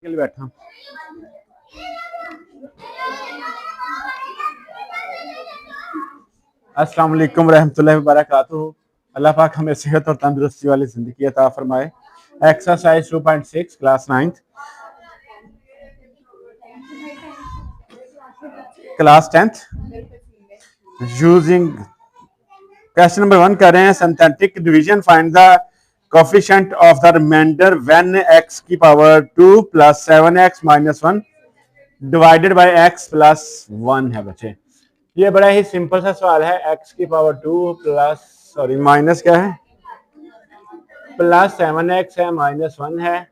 के लिए बैठा हूं। अस्सलाम वालेकुम रहमतुल्लाहि व बरकातुहू। अल्लाह पाक हमें सेहत और तंदुरुस्ती वाली जिंदगी अता फरमाए। Exercise 2.6 class 9th class 10th using question number 1 कर रहे हैं। Synthetic division find the coefficient of the remainder when x की power 2 plus 7x minus 1 divided by x plus 1 है बच्चे। ये बड़ा ही सिंपल सा सवाल है। x की पावर 2 प्लस माइनस क्या है प्लस 7x है माइनस 1 है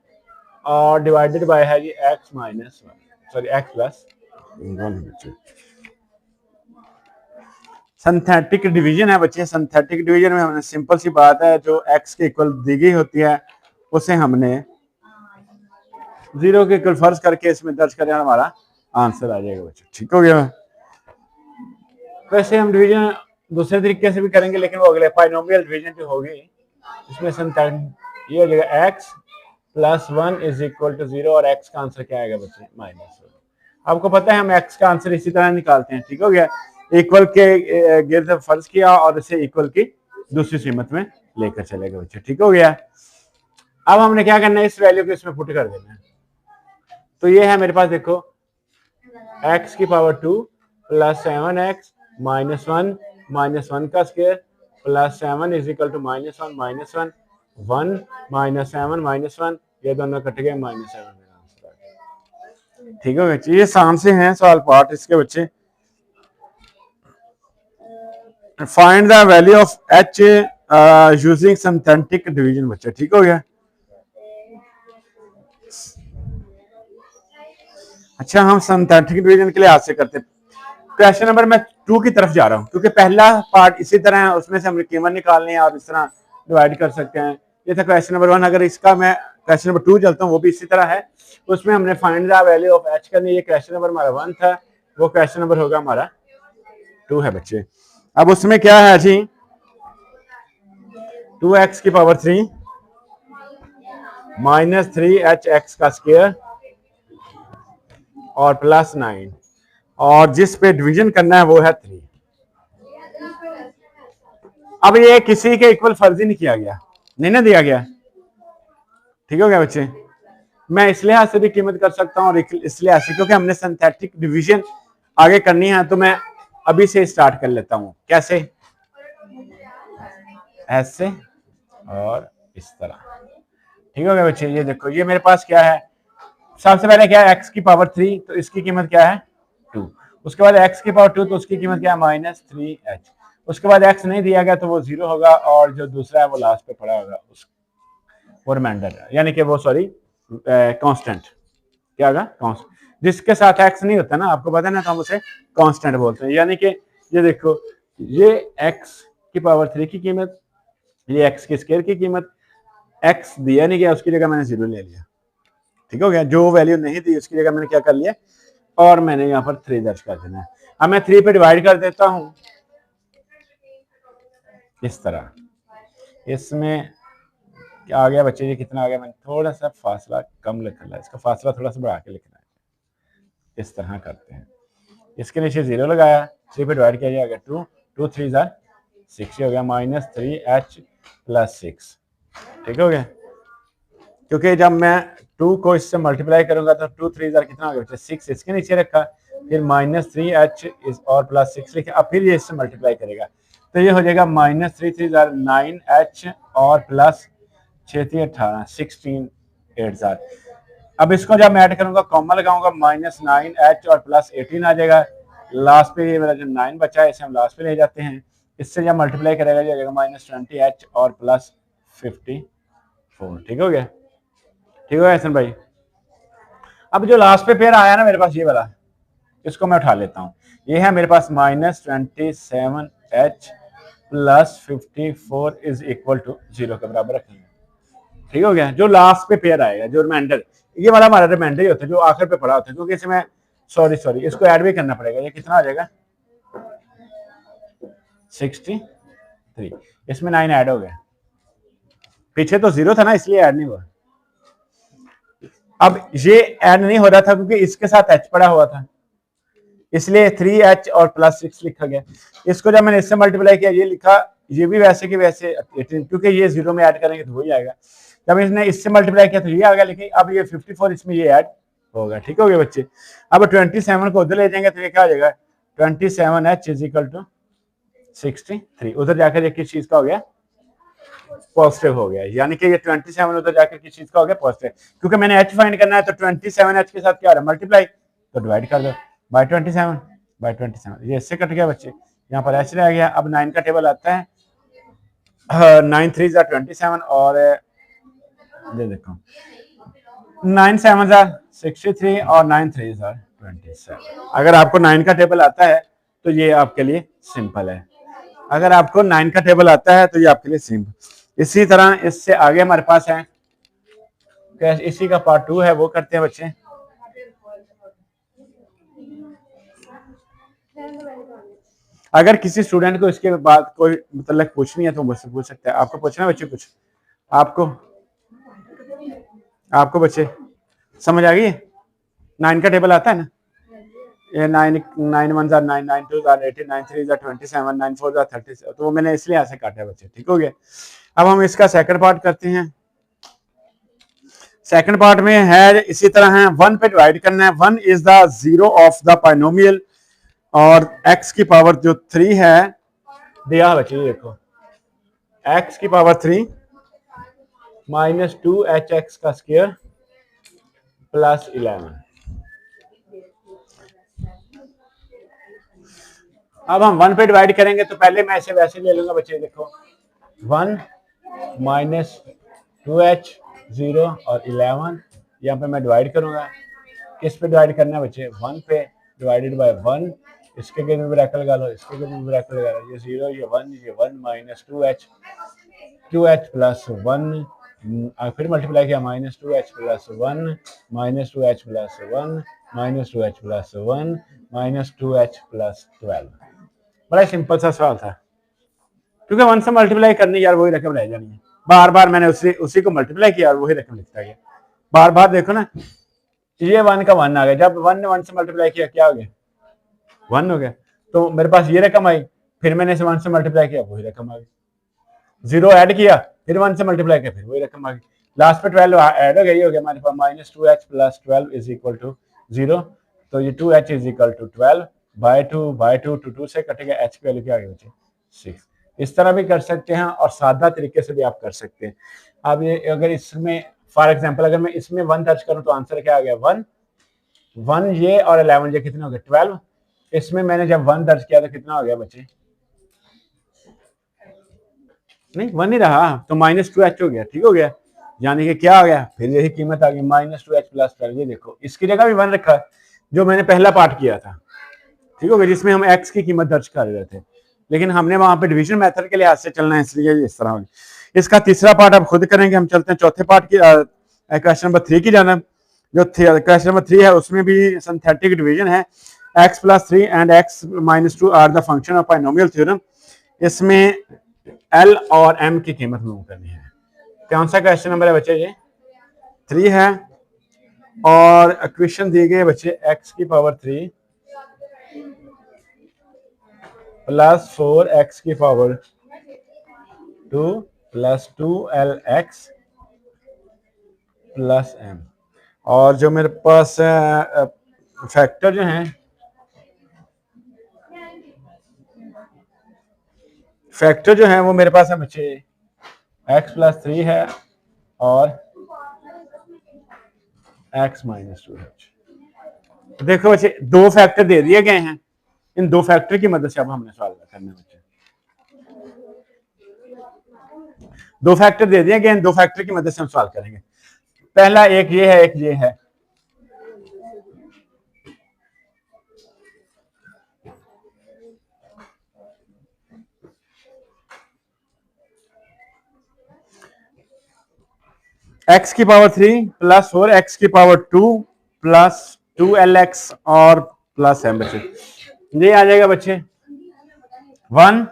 और डिवाइडेड बाय है जी x माइनस 1 x प्लस 1 बच्चे। सिंथेटिक डिवीजन है बच्चे। सिंथेटिक डिवीजन में हमने सिंपल सी बात है, जो x के इक्वल दी गई होती है उसे हमने 0 के इक्वल फर्ज करके इसमें दर्ज करें, हमारा आंसर आ जाएगा बच्चे। ठीक हो गया। वैसे हम डिवीजन दूसरे तरीके से भी करेंगे, लेकिन वो अगले बाइनोमियल डिवीजन जो होगी इसमें सिंथेटिक ये हो जाएगा x plus 1 is equal to 0 और x का आंसर क्या आएगा बच्चे माइनस 1। आपको पता है हम x का आंसर इसी तरह निकालते हैं। ठीक हो गया। इक्वल के गिर्द फर्ज किया और इसे इक्वल की दूसरी सीमत में लेकर चलेगा बच्चे। ठीक हो गया। अब हमने क्या करना है, इस वैल्यू को इसमें पुट कर देना है। तो ये है मेरे पास, देखो x की power 2 plus 7x minus one का square plus 7 is equal to minus 1 1 minus 7 minus 1, ये दोनों कट गए माइनस 7 मेरा आंसर आ गया। ठीक है बच्चे, ये आसान से हैं सवाल पार्ट इसके बच्चे। Find the value of h using synthetic division बच्चे। ठीक हो गया। अच्छा, हम सिंथेटिक डिवीजन के लिए हाथ से करते हैं। क्वेश्चन नंबर मैं 2 की तरफ जा रहा हूं, क्योंकि पहला पार्ट इसी तरह है, उसमें से हम कीमत निकालनी है और इस तरह डिवाइड कर सकते हैं। ये था क्वेश्चन नंबर 1। अगर इसका मैं क्वेश्चन नंबर 2 चलता हूँ, वो भी इसी तरह है। उसमें हमने find the value of h करनी। ये क्वेश्चन नंबर हमारा 1 था, वो क्वेश्चन नंबर होगा हमारा 2 है बच्चे। अब उसमें क्या है जी, 2x की पावर 3 माइनस 3hx का स्क्वायर और प्लस 9, और जिस पे डिवीजन करना है वो है 3। अब ये किसी के इक्वल फर्ज ही नहीं किया गया, नहीं ना दिया गया। ठीक हो गया बच्चे। मैं इस लिहाज से भी कीमत कर सकता हूँ और इस लिहाज से, क्योंकि हमने सिंथेटिक डिवीजन आगे करनी है, तो मैं अभी से स्टार्ट कर लेता हूँ। कैसे? ऐसे और इस तरह। ठीक हो गया बच्चे। ये देखो, ये मेरे पास क्या है, सबसे पहले क्या है x की पावर 3, तो इसकी कीमत क्या है 2। उसके बाद x की पावर 2, तो उसकी कीमत क्या है माइनस 3h। उसके बाद x नहीं दिया गया तो वो 0 होगा, और जो दूसरा है वो लास्ट पे पड़ा होगा, वो रिमाइंडर, यानी कि वो कांस्टेंट। क्या होगा? कांस्टेंट। जिसके साथ x नहीं होता ना, आपको पता है ना, तो हम उसे कांस्टेंट बोलते हैं। यानी कि ये देखो, ये x की पावर 3 की कीमत, ये x के स्क्वायर की कीमत, x दिया नहीं गया, उसकी जगह मैंने 0 ले लिया। ठीक हो गया। जो वैल्यू नहीं दी उसकी जगह मैंने क्या कर लिया, और मैंने यहाँ पर 3 दर्ज कर देना है। अब मैं 3 पे डिवाइड कर देता हूं इस तरह। इसमें क्या आ गया बच्चे, ये कितना आ गया, मैंने थोड़ा सा फासला कम लिखा है, इसका फासला थोड़ा सा बढ़ा के लिखना है। इस तरह करते हैं। इसके नीचे 0 लगाया, 3 पे डिवाइड किया जाएगा 2, 2 3 6 हो गया, माइनस 3h प्लस 6। ठीक हो गया। क्योंकि जब मैं 2 को इससे मल्टीप्लाई करूंगा तो 2 3 कितना हो गया 6, इसके नीचे रखा, फिर माइनस 3h और प्लस 6 लिखा, अब फिर ये इससे मल्टीप्लाई करेगा, तो ये हो जाएगा माइनस 3 3 9h और प्लस 6 3 18 16 8। अब इसको जब मैं ऐड करूंगा, कॉमा लगाऊंगा, माइनस 9h और प्लस 18 आ जाएगा। लास्ट पे ये मेरा जो 9 बचा है इसे हम लास्ट पे ले जाते हैं। इससे जब मल्टीप्लाई करेगा जाएगा माइनस 20h और प्लस 54। ठीक हो गया। ठीक है हसन भाई। अब जो लास्ट पे पेयर आया ना मेरे पास, ये वाला, इसको मैं उठा लेता हूँ। ये है मेरे पास minus 27h plus 54 is equal to 0 के बराबर रखेंगे। ठीक हो गया। जो लास्ट पे पेयर आएगा, जो रिमाइंडर, ये वाला हमारा रिमाइंडर ही होता है, जो आखिर पे पड़ा होता है, क्योंकि इसमें सॉरी इसको ऐड भी करना पड़ेगा। ये कितना आ जाएगा 63। इसमें 9 ऐड हो गया, पीछे तो 0 था ना, इसलिए ऐड नहीं हुआ। अब ये ऐड नहीं हो रहा था क्योंकि इसके साथ एच पड़ा हुआ था, इसलिए 3h और +6 लिखा गया। इसको जब मैंने इससे मल्टीप्लाई किया, ये लिखा, ये भी वैसे के वैसे 18, क्योंकि ये 0 में ऐड करेंगे तो वही आएगा। जब इसने इससे मल्टीप्लाई किया तो ये आ गया, लेकिन अब ये 54 इसमें ये ऐड होगा। ठीक हो गया बच्चे। अब 27 को उधर ले जाएंगे तो ये क्या हो जाएगा, 27h = 63। उधर जाकर ये किस चीज का हो गया, पॉजिटिव हो गया। यानी कि ये 27 उधर जाकर किस चीज का हो गया, पॉजिटिव। क्योंकि मैंने h फाइंड करना है तो 27h के साथ क्या हो रहा है, मल्टीप्लाई, तो डिवाइड कर दो बाय 27। ये इससे कट गया बच्चे, यहाँ पर h रह गया। अब 9 का टेबल आता है, 9 3 = 27 और ये देखो 9 7 = 63 और 9 3 = 27। अगर आपको 9 का टेबल आता है तो ये आपके लिए सिंपल है। अगर आपको 9 का टेबल आता है तो ये आपके लिए सिंपल। इसी तरह इससे आगे हमारे पास है, इसी का पार्ट 2 है, वो करते हैं बच्चे। अगर किसी स्टूडेंट को इसके बाद कोई मतलब पूछनी है तो मुझसे पूछ सकता है। आपको पूछना है बच्चे कुछ? आपको बच्चे समझ आ गई? 9 का टेबल आता है ना, ये 9 9 1 = 9 9 2 = 18 9 3 = 27 9 4 = 30, तो वो मैंने इसलिए ऐसे काटा है बच्चे। ठीक हो गया। अब हम इसका सेकंड पार्ट करते हैं। सेकंड पार्ट में है इसी तरह है, 1 पे डिवाइड करना है। 1 is the 0 of the binomial, और x की पावर जो 3 है दिया बच्चे, देखो x की पावर 3 -2hx का स्क्वायर +11। अब हम 1 पे डिवाइड करेंगे तो पहले मैं ऐसे वैसे ले लूंगा बच्चे। देखो 1 -2h 0 और 11, यहाँ पे मैं डिवाइड करूंगा। किस पे डिवाइड करना है बच्चे, 1 पे, डिवाइडेड बाय 1। इसके के भी ब्रैकेट लगा लो, इसके के भी ब्रैकेट लगा लो। ये 0 ये 1 ये 1 -2h 2h + 1, फिर मल्टीप्लाई किया -2h + 1 -2h + 1 -2h + 1 -2h + 12। बड़ा सिंपल सा सवाल था, क्योंकि 1 से मल्टीप्लाई करनी यार वही रकम रह जानी है। बार बार मैंने उसी को मल्टीप्लाई किया और वही रकम लिखता गया। बार बार देखो ना, ये 1 का 1 आ गया, जब 1 ने 1 से मल्टीप्लाई किया क्या हो गया, 1 हो गया। तो मेरे पास ये रकम आई, फिर मैंने इसे 1 से मल्टीप्लाई किया, वही रकम आ गई। 0 ऐड किया, फिर 1 से मल्टीप्लाई किया, फिर वही रकम आ गई। लास्ट पे 12 ऐड हो गया, ये हो गया हमारे पास -2h + 12 = 0। तो ये 2h = 12 बाय 2 2 से कटेगा, h की वैल्यू क्या आ गई बच्चे, 6। इस तरह भी कर सकते हैं और सादा तरीके से भी आप कर सकते हैं। अब ये अगर इसमें फॉर एग्जांपल अगर मैं इसमें 1 दर्ज करूं तो आंसर क्या आ गया, 1 ये और 11 ये कितने हो गए, 12। इसमें मैंने जब 1 दर्ज किया तो कितना हो गया बच्चे, नहीं 1 ही रहा, तो -2h हो गया। ठीक हो गया, यानी कि क्या आ गया, फिर यही कीमत आ गई -2h + 12। ये देखो इसकी जगह भी 1 रखा है, जो मैंने पहला पार्ट किया था। ठीक हो गया, जिसमें हम x की कीमत दर्ज कर रहे थे, लेकिन हमने वहां पे डिवीजन मेथड के लिहाज से चलना है, इसलिए इस तरह होगी। इसका तीसरा पार्ट अब खुद करेंगे। हम चलते हैं चौथे पार्ट की, क्वेश्चन नंबर 3 की जाना। जो क्वेश्चन नंबर 3 है उसमें भी सिंथेटिक डिवीजन है। x + 3 and x - 2 are the function of binomial theorem. इसमें l और m की कीमत मालूम करनी है। कौन सा क्वेश्चन नंबर है बच्चे, ये 3 है, और इक्वेशन दी गई है बच्चे, x की पावर 3 + 4x की पावर 2 + 2lx + m। और जो मेरे पास फैक्टर जो हैं, फैक्टर जो है वो मेरे पास है बच्चे, x + 3 है और x - 2h। देखो बच्चे दो फैक्टर दे दिए गए हैं, इन दो फैक्टर की मदद से अब हमने सवाल करना है बच्चे। दो फैक्टर दे दिए गए, इन दो फैक्टर की मदद से हम सवाल करेंगे। पहला एक ये है, एक ये है। x की पावर 3 + 4x की पावर 2 + 2lx और +m बच्चे। ये आ जाएगा बच्चे 1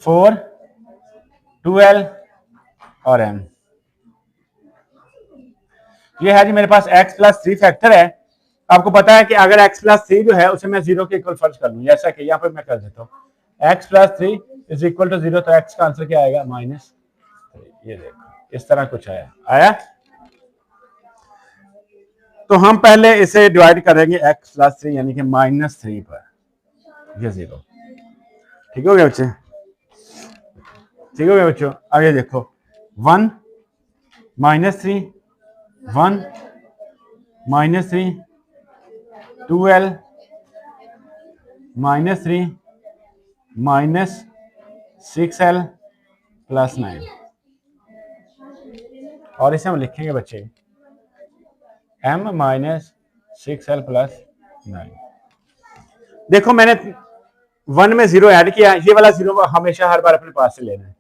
4 2l और m। ये है जी मेरे पास x+3 फैक्टर है। आपको पता है कि अगर x+3 जो है उसे मैं 0 के इक्वल फर्ज कर लूं, जैसा कि यहाँ पे मैं कर देता हूँ x+3 इज इक्वल टू 0, तो x का आंसर क्या आएगा -3। ये देखो इस तरह कुछ आया। तो हम पहले इसे डिवाइड करेंगे x+3 यानी कि -3 पर, ये 0। ठीक हो गया बच्चे, ठीक हो गया बच्चों। आगे देखो 1 -3 1 -3 2l -3 -6l + 9, और इसे हम लिखेंगे बच्चे m -6l + 9। देखो मैंने 1 में 0 ऐड किया, ये वाला 0 हमेशा हर बार अपने पास से लेना है।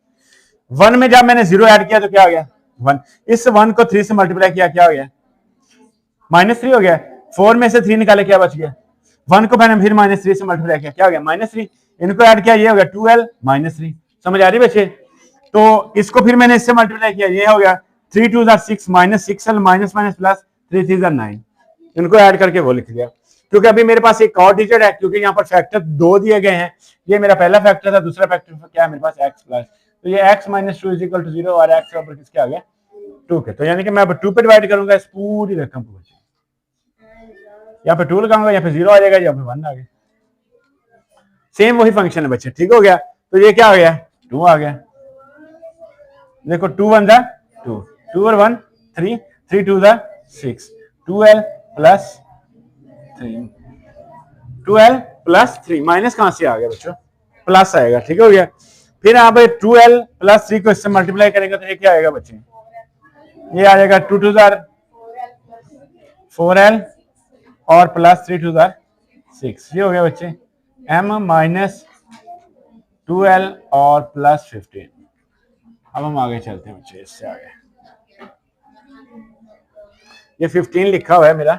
1 में जब मैंने 0 ऐड किया तो क्या हो गया 1, इस 1 को 3 से मल्टीप्लाई किया, क्या हो गया -3 हो गया। 4 में से 3 निकाले, क्या बच गया 1 को मैंने फिर -3 से मल्टीप्लाई किया, क्या हो गया -3। इनको ऐड किया, ये हो गया 2l -3। समझ आ रही बच्चे। तो इसको फिर मैंने इससे मल्टीप्लाई किया, ये हो गया 3 2 6 -6l प्लस 3 3 9। इनको ऐड करके वो लिख दिया, क्योंकि अभी मेरे पास एक और डिजिट है, क्योंकि यहाँ पर फैक्टर 2 दिए गए हैं। ये मेरा पहला फैक्टर था, दूसरा फैक्टर क्या है मेरे पास x+, तो ये x - 2 = 0 और x बराबर किसके आ गया 2 के। तो यानी कि मैं अब 2 पे डिवाइड करूंगा इस पूरी रकम को, यहाँ पे 2 लगाऊंगा, यहाँ पे 0 आ जाएगा, यहाँ पे 1 आ गया। सेम वही फंक्शन है बच्चे, ठीक हो गया। तो ये क्या हो गया 2 आ गया। देखो 2 1 = 2, 2 और 1 3, 3 2 = 6, 2l + 3, 2l + 3 माइनस कहां से आ गया बच्चों, प्लस आएगा। ठीक हो गया। फिर आप 2l + 3 को इससे मल्टीप्लाई करेंगे तो ये क्या आएगा बच्चे, ये आ जाएगा 2 2 = 4l और + 3 2 = 6। ये हो गया बच्चे m - 2l और +15। अब हम आगे चलते हैं बच्चे, इससे आगे ये 15 लिखा हुआ है मेरा।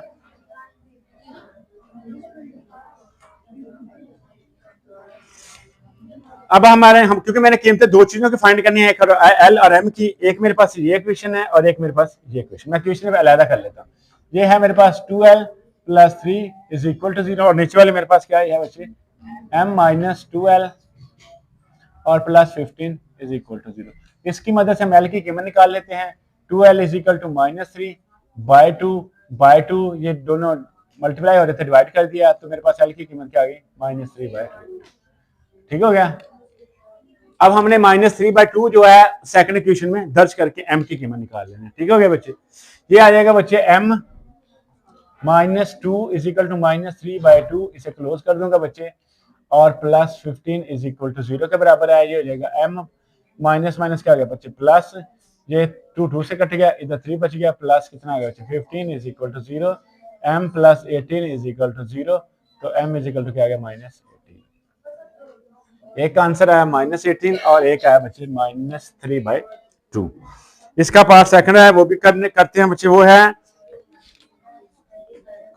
अब हमारे क्योंकि मैंने कीमतें 2 चीजों की फाइंड करनी है, एल और एम की। एक मेरे पास ये इक्वेशन है और एक मेरे पास ये इक्वेशन। मैं इक्वेशन पे अलग कर लेता हूँ। ये है मेरे पास 2l + 3 = 0, और नीचे वाले मेरे पास क्या है बच्चे m - 2l और +15 = 0। इसकी मदद से हम l की कीमत निकाल लेते हैं। 2l = -3/2/2, ये दोनों मल्टीप्लाई हो रहे थे, डिवाइड कर दिया, तो मेरे पास l की कीमत क्या आ गई -3/2। ठीक हो गया। अब हमने -3/2 जो है सेकंड इक्वेशन में दर्ज करके m की कीमत निकाल लेना है। ठीक हो गया बच्चे। ये आ जाएगा बच्चे m - 2 = -3/2, इसे क्लोज कर दूंगा बच्चे, और +15 = 0 के बराबर है। ये हो जाएगा m माइनस माइनस क्या आ गया बच्चे प्लस, ये 2 2 से कट गया, इधर 3 बच गया, प्लस कितना आ गया बच्चे 15 = 0, m + 18 = 0, तो m = क्या आ गया -18। एक का आंसर आया -18 और एक आया बच्चे -3/2। इसका पार्ट सेकंड है, वो भी करते हैं बच्चे। वो है,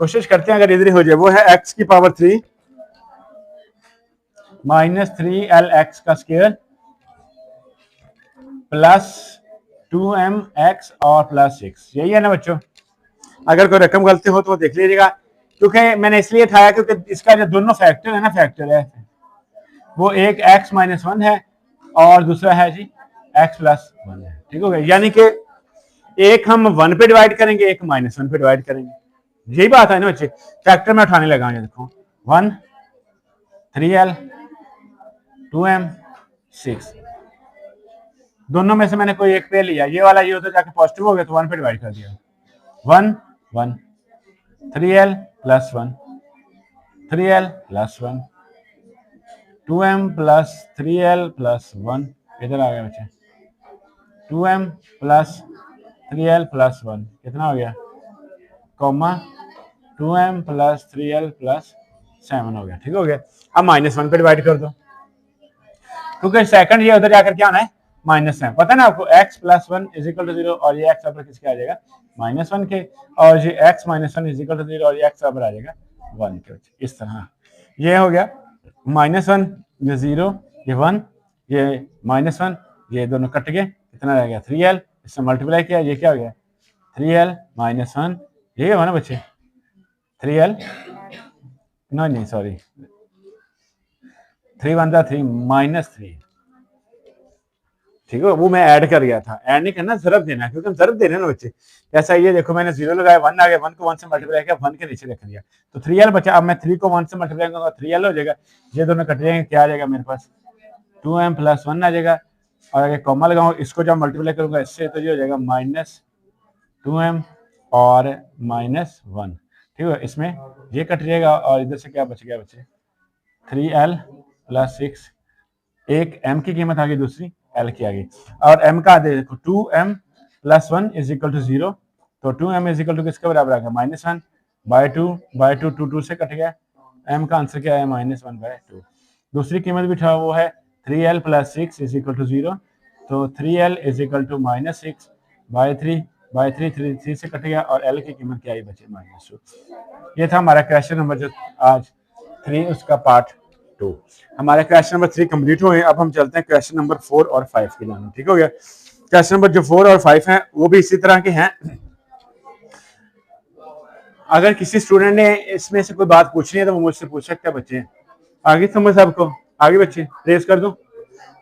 कोशिश करते हैं अगर इधर ही हो जाए, वो है x की पावर 3 -3lx का स्क्वायर प्लस 2mx और +6। यही है ना बच्चों। अगर कोई रकम गलती हो तो वो देख लीजिएगा, क्योंकि मैंने इसलिए उठाया क्योंकि इसका जो दोनों फैक्टर है ना, फैक्टर है वो एक x - 1 है और दूसरा है जी x + 1 है। ठीक हो गया। यानी कि एक हम 1 पे डिवाइड करेंगे, एक -1 पे डिवाइड करेंगे। यही बात है ना बच्चे। फैक्टर में उठाने लगा, देखो 1 3l 2m 6, दोनों में से मैंने कोई एक पे लिया, ये वाला ये होता जाके पॉजिटिव हो गया तो 1 पे डिवाइड कर दिया। 1 1 3l + 1 3l + 1 2m + 3l + 1, इधर आ गया बच्चे 2m + 3l + 1 कितना हो गया, कॉमा 2m + 3l + 7 हो गया। ठीक हो गया। अब -1 पे डिवाइड कर दो, क्योंकि सेकंड ये उधर जाकर क्या आना है -7। पता है ना आपको x + 1 = 0 और ये x बराबर किसके आ जाएगा -1 के, और ये x - 1 = 0 और ये x बराबर आ जाएगा 1 के। इस तरह ये हो गया -1, ये 0, ये 1, ये -1, ये दोनों कट गए, कितना रह गया 3l, इससे मल्टीप्लाई किया, ये क्या हो गया 3l माइनस 1, ये हुआ ना बच्चे 3l, नहीं सॉरी 3 1 3 माइनस 3, ठीक है वो मैं ऐड कर गया था, ऐड नहीं करना ज़रब देना क्योंकि हम ज़रब दे रहे हैं ना बच्चे। ऐसा ये देखो मैंने 0 लगाया 1 आ गया, 1 को 1 से मल्टीप्लाई किया 1 के नीचे लिख दिया तो 3l बचा। अब मैं 3 को 1 से मल्टीप्लाई करूंगा 3l हो जाएगा, ये दोनों कट जाएंगे, क्या आ जाएगा मेरे पास 2m प्लस 1 आ जाएगा, और अगर कॉमा लगाऊं इसको जब मल्टीप्लाई करूंगा इससे तो ये हो जाएगा माइनस 2m और माइनस 1, ठीक है इसमें ये कट जाएगा और इधर से क्या बच गया बच्चे 3l प्लस 6, एक m की कीमत आ गई दूसरी l की आ गई, और m का दे देखो 2m plus 1 is equal to 0, तो 2m इज इक्वल टू किसके बराबर आ गया माइनस 1 बाय 2 2 से कट गया, m का आंसर क्या है माइनस 1 बाय 2। दूसरी कीमत भी था वो है 3l plus 6 is equal to 0, तो 3l is equal to minus 6 by 3 3 से कट गया और l की कीमत क्या आई बचे माइनस 2। ये था हमारा क्वेश्चन नंबर जो आज 3 उसका पार्ट 2। हमारे क्वेश्चन नंबर 3 कंप्लीट हुए। अब हम चलते हैं क्वेश्चन नंबर 4 और 5 की जाने। ठीक हो गया। क्वेश्चन नंबर जो 4 और 5 हैं वो भी इसी तरह के हैं। अगर किसी स्टूडेंट ने इसमें से कोई बात पूछनी है तो वो मुझसे पूछ सकते हैं बच्चे। आगे समझ सबको, आगे बच्चे रेस कर दो।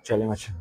चले बच्चे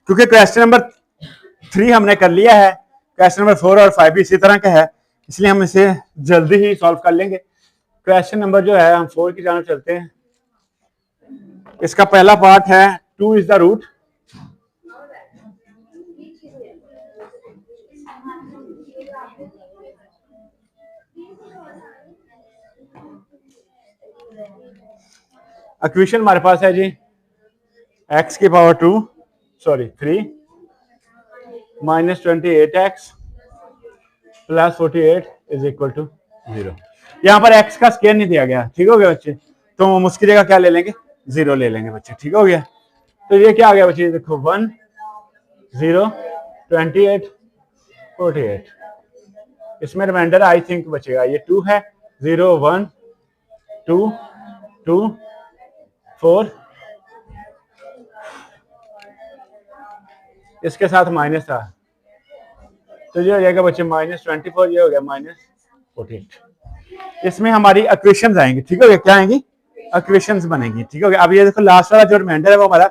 क्योंकि क्वेश्चन नंबर 3 हमने कर लिया है, क्वेश्चन नंबर 4 और 5 भी इसी तरह का है, इसलिए हम इसे जल्दी ही सॉल्व कर लेंगे। क्वेश्चन नंबर जो है हम 4 की जाने चलते हैं। इसका पहला पार्ट है 2 इज द रूट। इक्वेशन हमारे पास है जी x की power 2 sorry 3 minus 28x plus 48 is equal to 0। यहाँ पर x का स्क्वायर नहीं दिया गया। ठीक हो गया बच्चे, तो हम उसकी जगह क्या ले लेंगे 0 ले लेंगे बच्चे। ठीक हो गया, तो ये क्या आ गया बच्चे देखो 1 0 28 48, इसमें रिमाइंडर आई थिंक बचेगा, ये 2 है 0 1 2 2 4, इसके साथ माइनस था तो ये हो जाएगा बच्चे माइनस 24, ये हो गया माइनस 48। इसमें हमारी इक्वेशंस आएंगी। ठीक हो गया, क्या आएंगी इक्वेशंस बनेंगी। ठीक हो गया, अब ये देखो लास्ट वाला जो रिमाइंडर है वो हमारा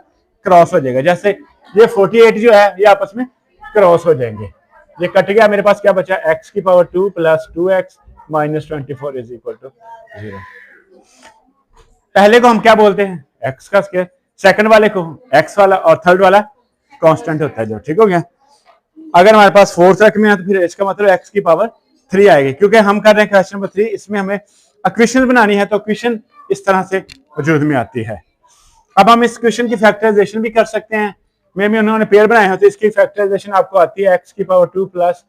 क्रॉस हो जाएगा, जैसे ये 48 जो है ये आपस में क्रॉस हो जाएंगे, ये कट गया, मेरे पास क्या बचा x की power 2 plus 2x minus 24 is equal to 0। पहले को हम क्या बोलते हैं x का स्क्वायर, सेकंड वाले को x वाला और थर्ड वाला कांस्टेंट होता है जो। ठीक हो गया, अगर हमारे पास फोर्थ रख में है तो फिर इसका मतलब x की पावर 3 आएगी, क्योंकि हम कर रहे हैं क्वेश्चन नंबर 3, इसमें हमें इक्वेशन बनानी है तो इक्वेशन इस तरह से वजूद में आती है। अब हम इस क्वेश्चन की फैक्टराइजेशन भी कर सकते हैं, मे भी उन्होंने पेयर बनाए हैं तो इसकी फैक्टराइजेशन आपको आती है x की पावर 2 प्लस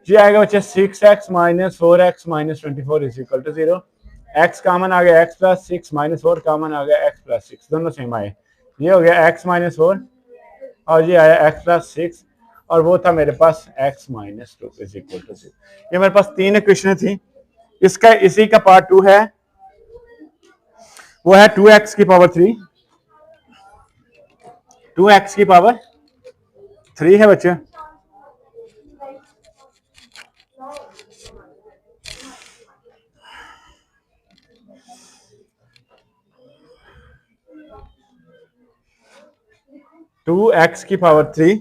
ये आएगा बच्चे 6x minus 4x minus 24 is equal to 0। x common आ गया x प्लस 6 माइनस 4 कॉमन आ गया x प्लस 6, दोनों सेम आए, ये हो गया x माइनस 4 और ये आया x प्लस 6 और वो था मेरे पास x minus 2 is equal to 0। ये मेरे पास 3 इक्वेशन थी, इसका इसी का पार्ट 2 है, वो है 2x की पावर 3, 2x की पावर 3 है बच्चे, 2x की पावर 3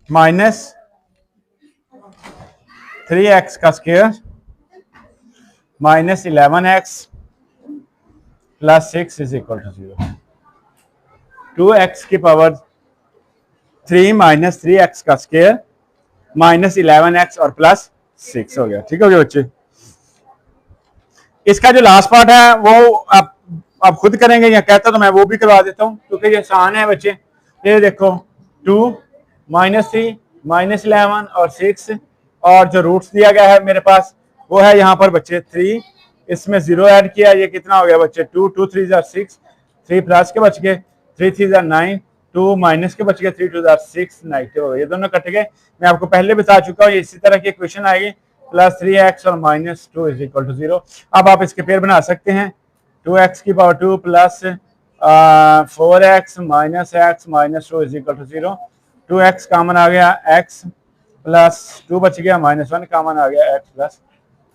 माइनस 3x का square minus 11x plus 6 is equal to 0। 2x की पावर 3 माइनस 3x का स्क्वायर माइनस 11x और प्लस 6 हो गया। ठीक हो गया बच्चे। इसका जो लास्ट पार्ट है वो आप खुद करेंगे, या कहता तो मैं वो भी करवा देता हूं क्योंकि ये आसान है बच्चे। ये देखो 2 माइनस 3 माइनस 11 और 6, और जो रूट्स दिया गया है मेरे पास वो है यहाँ पर बच्चे 3, इसमें 0 ऐड किया, ये कितना हो गया बच्चे 2, 2 3 6, 3 प्लस के बच गए 3 3 9, 2 माइनस के बच गए 3 2 6, नेगेटिव हो गए, ये दोनों कट गए। मैं आपको पहले बता चुका हूँ इसी तरह की इक्वेशन आएगी प्लस 3x और माइनस 2 इज इक्वल टू 0। अब आप इसके पेयर बना सकते हैं 2x की power 2 plus 4x minus x minus 2 is equal to 0। 2x common आ गया, x प्लस 2 बच गया, माइनस 1 कॉमन आ गया, x प्लस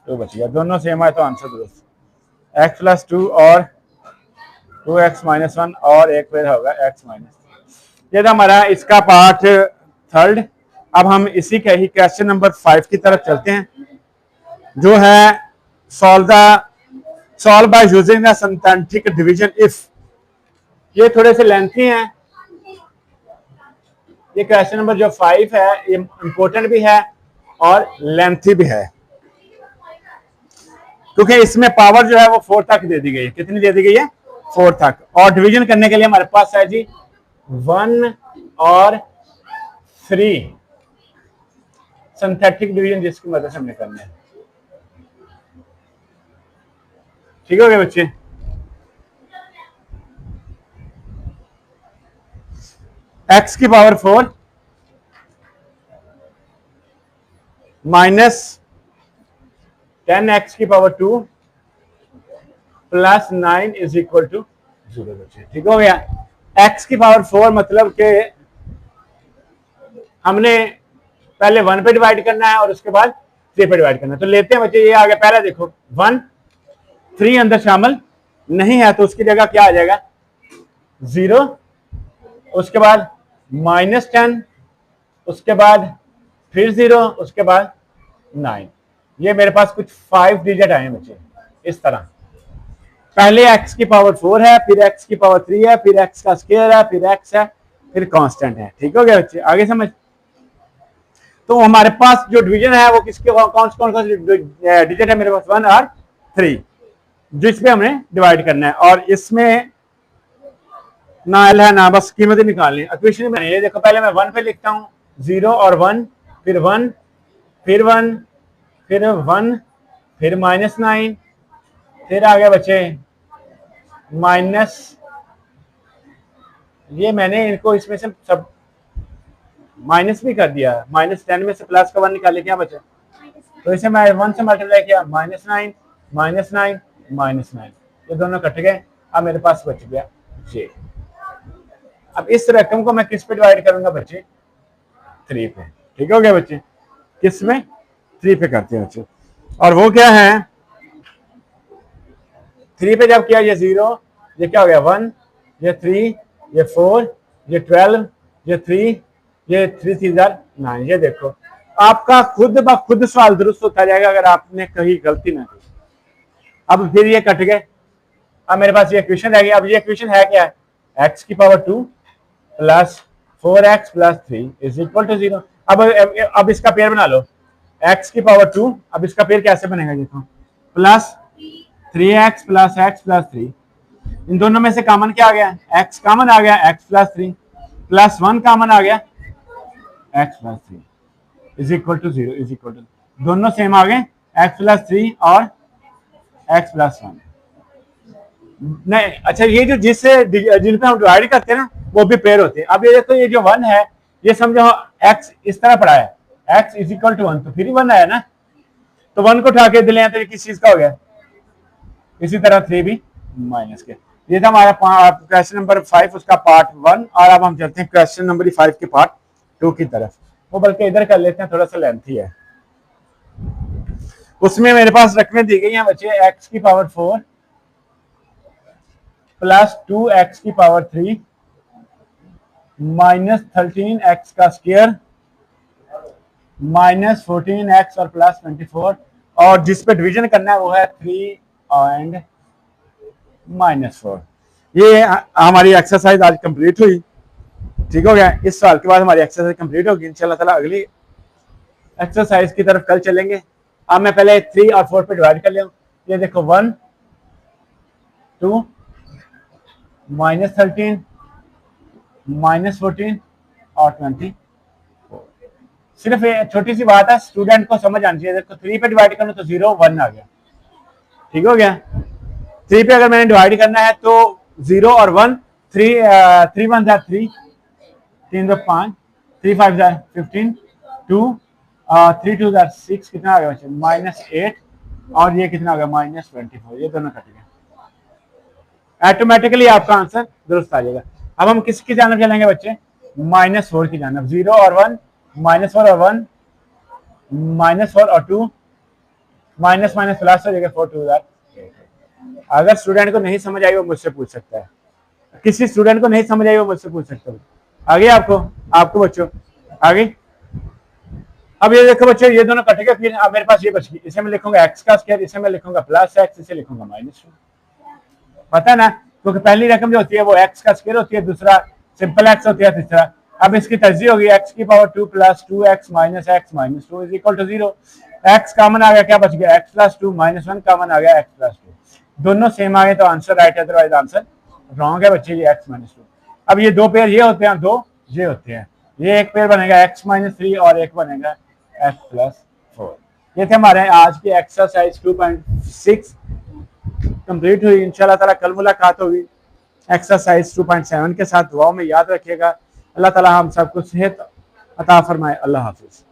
2 बच गया, दोनों सेम है तो आंसर दुरुस्त। x प्लस 2 और 2x माइनस 1 और एक पेयर होगा x माइनस। ये था हमारा इसका पार्ट थर्ड। अब हम इसी के ही क्वेश्चन नंबर 5 की तरफ चलते हैं, जो है solve by using the synthetic division if. ये थोड़े से लेंथी हैं, ये क्वेश्चन नंबर जो 5 है ये इंपॉर्टेंट भी है और लेंथी भी है, क्योंकि इसमें पावर जो है वो 4 तक दे दी गई है। कितनी दे दी गई है? 4 तक। और डिवीजन करने के लिए हमारे पास है जी 1 और 3 सिंथेटिक डिवीजन, जिसकी मदद से हमने करना है। ठीक हो गया बच्चे? x की पावर 4 माइनस 10x की power 2 plus 9 is equal to 0 बच्चे। ठीक हो गया? x की पावर 4 मतलब के हमने पहले 1 पे डिवाइड करना है और उसके बाद 3 पे डिवाइड करना है। तो लेते हैं बच्चे, ये आ गया पहला, देखो 1, 3 अंदर शामिल नहीं है तो उसकी जगह क्या आ जाएगा 0, उसके बाद माइनस 10, उसके बाद फिर 0, उसके बाद 9। ये मेरे पास कुछ 5 डिजिट आए बच्चे इस तरह। पहले x की पावर 4 है, फिर x की पावर 3 है, फिर x का स्क्वायर है, फिर x है, फिर कांस्टेंट है। ठीक हो गया बच्चे? आगे समझ। तो हमारे पास जो डिवीजन है वो किसके कौन कौन डिजिट है मेरे पास 1 और 3, जिसपे हमने डिवाइड करना है। और इसमें ना एल है ना बस कीमतें निकालनी है। इक्वेशन में ये देखो, पहले मैं 1 पे लिखता हूँ 0 और 1, फिर 1, फिर 1, फिर 1, फिर माइनस 9, फिर आ गया बच्चे माइनस, ये मैंने इनको इसमें से सब माइनस भी कर दिया, माइनस 10 में से प्लस का 1 निकाले, क्या बचा? तो इसे मैं 1 से मल्टीप्लाई किया, माइनस 9 माइनस 9 माइनस 9, ये दोनों कट गए। अब मेरे पास बच गया j। अब इस रकम को मैं किस पे डिवाइड करूंगा बच्चे? 3 पे। ठीक हो गया बच्चे? किस में? 3 पे करते हैं बच्चे। और वो क्या है 3 पे जब किया, ये 0, ये क्या हो गया 1, ये 3, ये 4, ये 12, ये 3, ये 3 3 9। ये देखो आपका खुद ब खुद सवाल दुरुस्त होता जाएगा अगर आपने कहीं गलती ना की। अब फिर ये कट गए, अब मेरे पास ये इक्वेशन रह गया। अब ये इक्वेशन है क्या? x की power 2 plus 4x plus 3 is equal to 0। अब इसका पेयर बना लो, x की पावर 2, अब इसका पेयर कैसे बनेगा देखो, plus 3x plus x plus 3, इन दोनों में से कॉमन क्या आ गया? x कॉमन आ गया, x प्लस 3, प्लस 1 कॉमन आ गया, x plus 3 is equal to 0, is equal to, दोनों सेम आ गए, x प्लस 3 और x प्लस 1। नहीं अच्छा, ये जो जिन पे हम डिवाइड करते हैं ना वो भी पेयर होते हैं। अब ये देखो, ये जो 1 है ये समझो x इस तरह पड़ा है, x इज इक्वल टू 1, तो फिर 1 आया ना, तो 1 को उठा के दिले तो ये किस चीज का हो गया? इसी तरह 3 भी माइनस के। ये था हमारा क्वेश्चन नंबर 5 उसका पार्ट 1। और अब हम चलते हैं क्वेश्चन नंबर 5 के पार्ट 2 की तरफ, वो बल्कि इधर कर लेते हैं, थोड़ा सा लेंथी है। उसमें मेरे पास रकमें दी गई हैं बच्चे, x की पावर 4 प्लस 2x की पावर 3 माइनस 13x का स्क्वायर माइनस 14x और प्लस 24, और जिस पे डिवीजन करना है वो है 3 एंड -4। ये हमारी एक्सरसाइज आज कंप्लीट हुई, ठीक हो गया। इस साल के बाद हमारी एक्सरसाइज कंप्लीट होगी इंशाल्लाह ताला। अगली एक्सरसाइज की तरफ कल चलेंगे। अब मैं पहले 3 और 4 पे डिवाइड कर लिया। ये देखो 1 2 -13 -14 और 20। सिर्फ छोटी सी बात है, स्टूडेंट को समझ आनी चाहिए। देखो 3 पे डिवाइड करूं तो 0 1 आ गया, ठीक हो गया। 3 पे अगर मैंने डिवाइड करना है तो 0 और 1, 3 1 जा 3 3 2 5 3 5 जा 15 2 3 2 जा 6, कितना आ गया बच्चे -8, और ये कितना आ गया -24। ये दोनों कट गए, ऑटोमेटिकली आपका आंसर दुरुस्त आ जाएगा। अब हम किसकी जानब चलेंगे बच्चे, -4 की जानब। 0 और 1 -4 और 1 -4 और 2 माइनस माइनस प्लस हो जाएगा 4 2 8। अगर स्टूडेंट को नहीं समझ आई वो मुझसे पूछ सकता है, किसी स्टूडेंट को नहीं समझ आई वो मुझसे पूछ सकता है। आगे आपको बच्चों आगे। अब ये देखो बच्चों, ये दोनों कटेंगे, फिर अब मेरे पास ये बच गई। इसे मैं लिखूंगा x का स्क्वायर, इसे मैं लिखूंगा +x, इसे लिखूंगा -2। पता है ना, क्योंकि पहली रकम जो होती है वो x का स्क्वायर होती है, दूसरा सिंपल x होती है, तीसरा। अब इसकी तर्जीह होगी x की power 2 + 2x - x - 2 = 0। x common आ गया, क्या बच गया x + 2 -1 कॉमन आ गया x + 2, दोनों सेम आ गए तो आंसर राइट है, अदरवाइज आंसर रॉन्ग है बच्चे, ये x - 2। अब ये दो पेयर ये होते हैं, दो ये होते हैं, ये एक पेयर बनेगा x - 3 और एक बनेगा x + 4। ये थे हमारे आज की एक्सरसाइज 2.6 कंप्लीट हुई। इंशाल्लाह ताला कल मुलाकात होगी एक्सरसाइज 2.7 के साथ। दुआओं में याद रखिएगा। अल्लाह ताला हम सबको सेहत अता फरमाए। अल्लाह हाफिज।